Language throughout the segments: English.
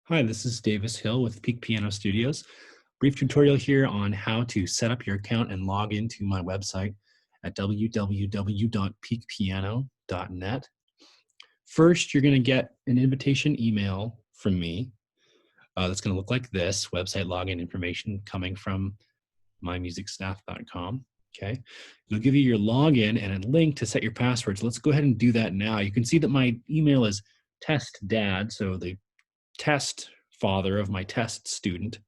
Hi, this is Davis Hill with Peak Piano Studios. Brief tutorial here on how to set up your account and log into my website at www.peakpiano.net. First, you're going to get an invitation email from me that's going to look like this: website login information coming from mymusicstaff.com. Okay, it'll give you your login and a link to set your passwords. Let's go ahead and do that now. You can see that my email is testdad, so the test father of my test student.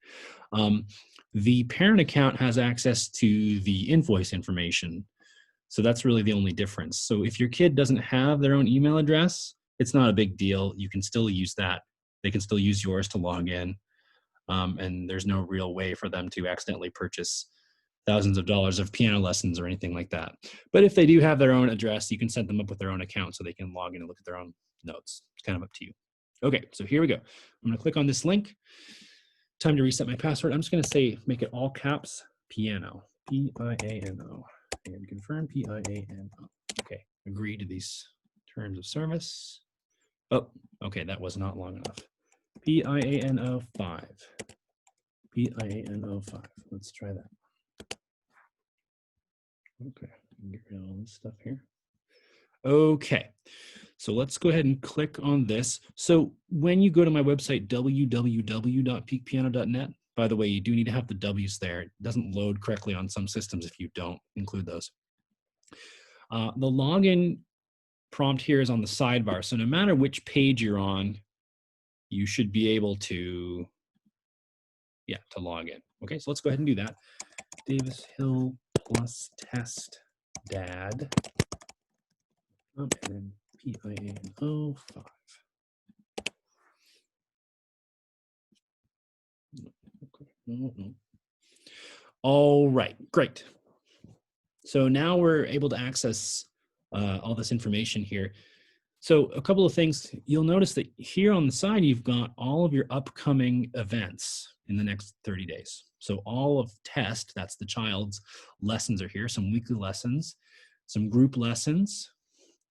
The parent account has access to the invoice information. So that's really the only difference. So if your kid doesn't have their own email address, it's not a big deal. You can still use that. They can still use yours to log in. And there's no real way for them to accidentally purchase thousands of dollars of piano lessons or anything like that. But if they do have their own address, you can set them up with their own account so they can log in and look at their own notes. It's kind of up to you. Okay, so here we go. I'm going to click on this link. Time to reset my password. I'm just going to say, make it all caps, piano, P-I-A-N-O, and confirm, P-I-A-N-O. Okay, agree to these terms of service. Oh, okay, that was not long enough. P-I-A-N-O 5. P-I-A-N-O 5. Let's try that. Okay, get rid of all this stuff here. Okay, so let's go ahead and click on this. So when you go to my website, www.peakpiano.net, by the way, you do need to have the W's there. It doesn't load correctly on some systems if you don't include those. The login prompt here is on the sidebar. So no matter which page you're on, you should be able to, to log in. Okay, so let's go ahead and do that. Davis Hill plus test dad. And then P-I-A-N-O 5. Okay. All right, great. So now we're able to access all this information here. So a couple of things, you'll notice that here on the side, you've got all of your upcoming events in the next 30 days. So all of test, that's the child's lessons are here, some weekly lessons, some group lessons.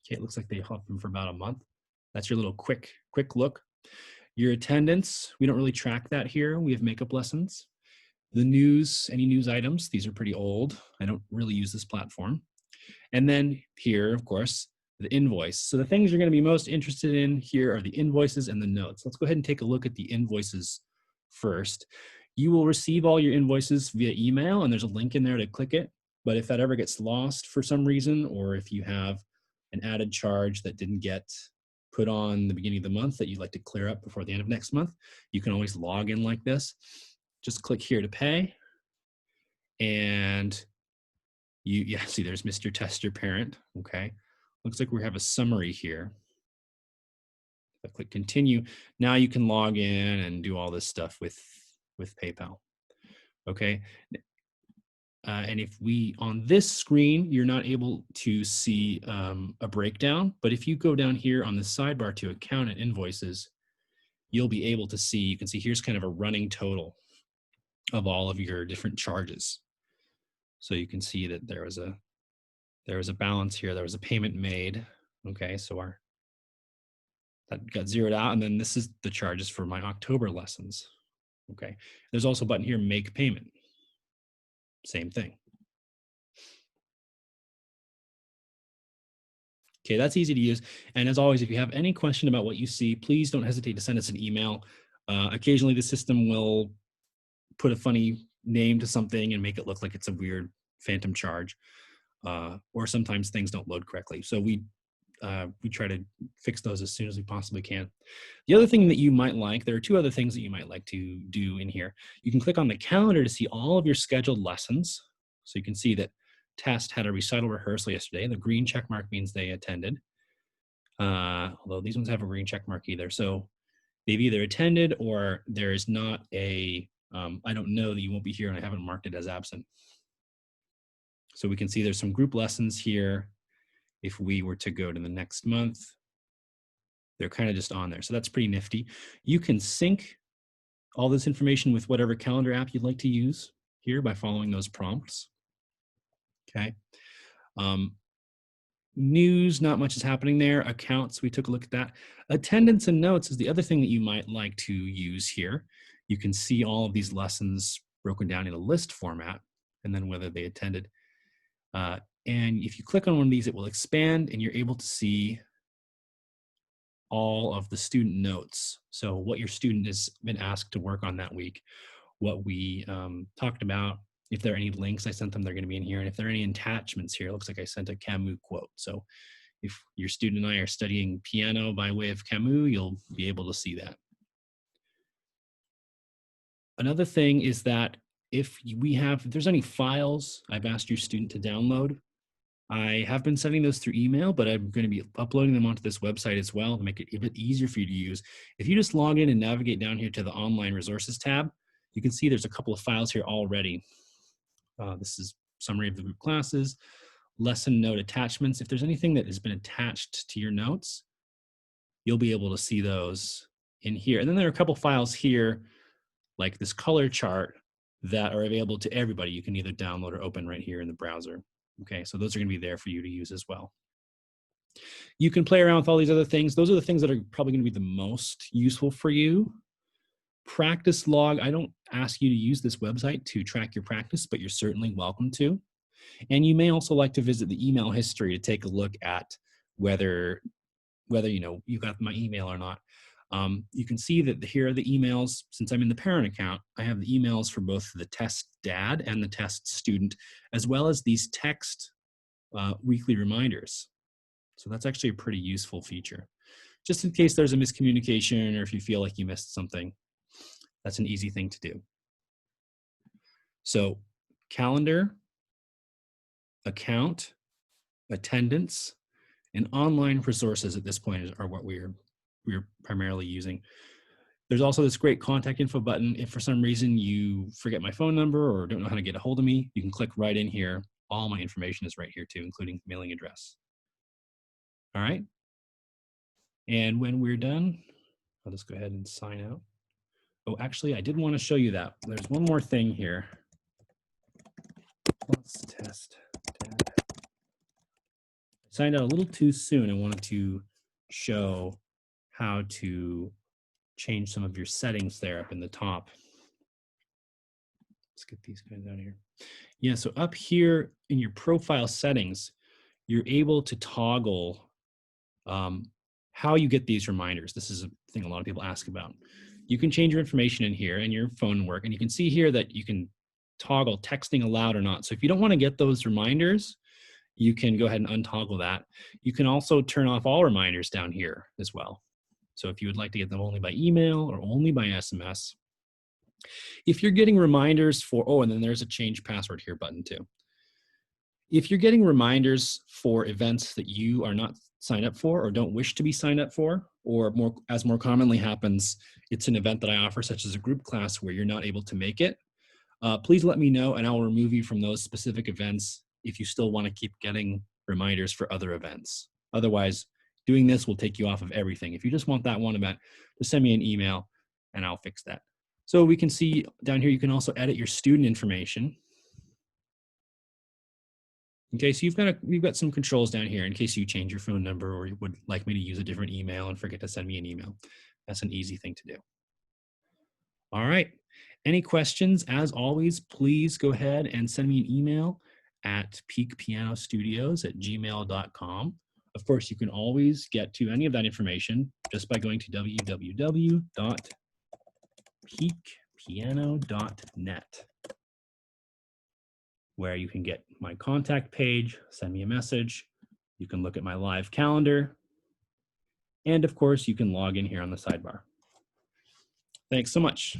Okay, it looks like they have them for about a month. That's your little quick look. Your attendance, we don't really track that here. We have makeup lessons. The news, any news items, these are pretty old. I don't really use this platform. And then here, of course, the invoice. So the things you're going to be most interested in here are the invoices and the notes. Let's go ahead and take a look at the invoices first. You will receive all your invoices via email, and there's a link in there to click it. But if that ever gets lost for some reason, or if you have an added charge that didn't get put on the beginning of the month that you'd like to clear up before the end of next month, you can always log in like this. Just click here to pay. And see, there's Mr. Tester Parent. Okay. Looks like we have a summary here. If I click continue, now you can log in and do all this stuff with PayPal. Okay. And if on this screen, you're not able to see a breakdown, but if you go down here on the sidebar to account and invoices, you'll be able to see, you can see here's kind of a running total of all of your different charges. So you can see that there was a balance here. There was a payment made. Okay, so that got zeroed out, and then this is the charges for my October lessons. Okay, there's also a button here, make payment. Same thing. Okay, that's easy to use. And as always, if you have any question about what you see, please don't hesitate to send us an email. Occasionally the system will put a funny name to something and make it look like it's a weird phantom charge. Or sometimes things don't load correctly. So we try to fix those as soon as we possibly can. The other thing that you might like, there are two other things that you might like to do in here. You can click on the calendar to see all of your scheduled lessons. So you can see that Test had a recital rehearsal yesterday. The green check mark means they attended. Although these ones have a green check mark either. So they've either attended or there is not a, I don't know that you won't be here and I haven't marked it as absent. So we can see there's some group lessons here. If we were to go to the next month, they're kind of just on there. So that's pretty nifty. You can sync all this information with whatever calendar app you'd like to use here by following those prompts. Okay. News, not much is happening there. Accounts, we took a look at that. Attendance and notes is the other thing that you might like to use here. You can see all of these lessons broken down in a list format, and then whether they attended. And if you click on one of these, it will expand and you're able to see all of the student notes. So what your student has been asked to work on that week, what we talked about. If there are any links I sent them, they're going to be in here. And if there are any attachments here, it looks like I sent a Camus quote. So if your student and I are studying piano by way of Camus, you'll be able to see that. Another thing is that if there's any files I've asked your student to download, I have been sending those through email, but I'm going to be uploading them onto this website as well to make it a bit easier for you to use. If you just log in and navigate down here to the online resources tab, you can see there's a couple of files here already. This is summary of the group classes, lesson note attachments. If there's anything that has been attached to your notes, you'll be able to see those in here. And then there are a couple files here, like this color chart, that are available to everybody. You can either download or open right here in the browser. Okay, so those are going to be there for you to use as well. You can play around with all these other things. Those are the things that are probably going to be the most useful for you. Practice log, I don't ask you to use this website to track your practice, but you're certainly welcome to. And you may also like to visit the email history to take a look at whether you got my email or not. You can see that here are the emails. Since I'm in the parent account, I have the emails for both the test dad and the test student, as well as these text weekly reminders. So that's actually a pretty useful feature. Just in case there's a miscommunication or if you feel like you missed something, that's an easy thing to do. So calendar, account, attendance, and online resources at this point are what we're primarily using. There's also this great contact info button. If for some reason you forget my phone number or don't know how to get a hold of me, you can click right in here. All my information is right here too, including mailing address. All right. And when we're done, I'll just go ahead and sign out. Oh, actually, I did want to show you that. There's one more thing here. Let's test. I signed out a little too soon. I wanted to show how to change some of your settings there up in the top. Let's get these guys out of here. Yeah, so up here in your profile settings, you're able to toggle how you get these reminders. This is a thing a lot of people ask about. You can change your information in here and your phone work, and you can see here that you can toggle texting aloud or not. So if you don't want to get those reminders, you can go ahead and untoggle that. You can also turn off all reminders down here as well. So if you would like to get them only by email or only by SMS. If you're getting reminders for, oh, and then there's a change password here button too. If you're getting reminders for events that you are not signed up for or don't wish to be signed up for, or more commonly happens, it's an event that I offer, such as a group class where you're not able to make it, please let me know and I'll remove you from those specific events if you still want to keep getting reminders for other events. Otherwise, doing this will take you off of everything. If you just want that one event, just send me an email and I'll fix that. So we can see down here, you can also edit your student information. Okay, so you've got some controls down here in case you change your phone number or you would like me to use a different email and forget to send me an email. That's an easy thing to do. All right. Any questions? As always, please go ahead and send me an email at peakpianostudios@gmail.com. Of course, you can always get to any of that information just by going to www.peakpiano.net, where you can get my contact page, send me a message, you can look at my live calendar, and of course, you can log in here on the sidebar. Thanks so much.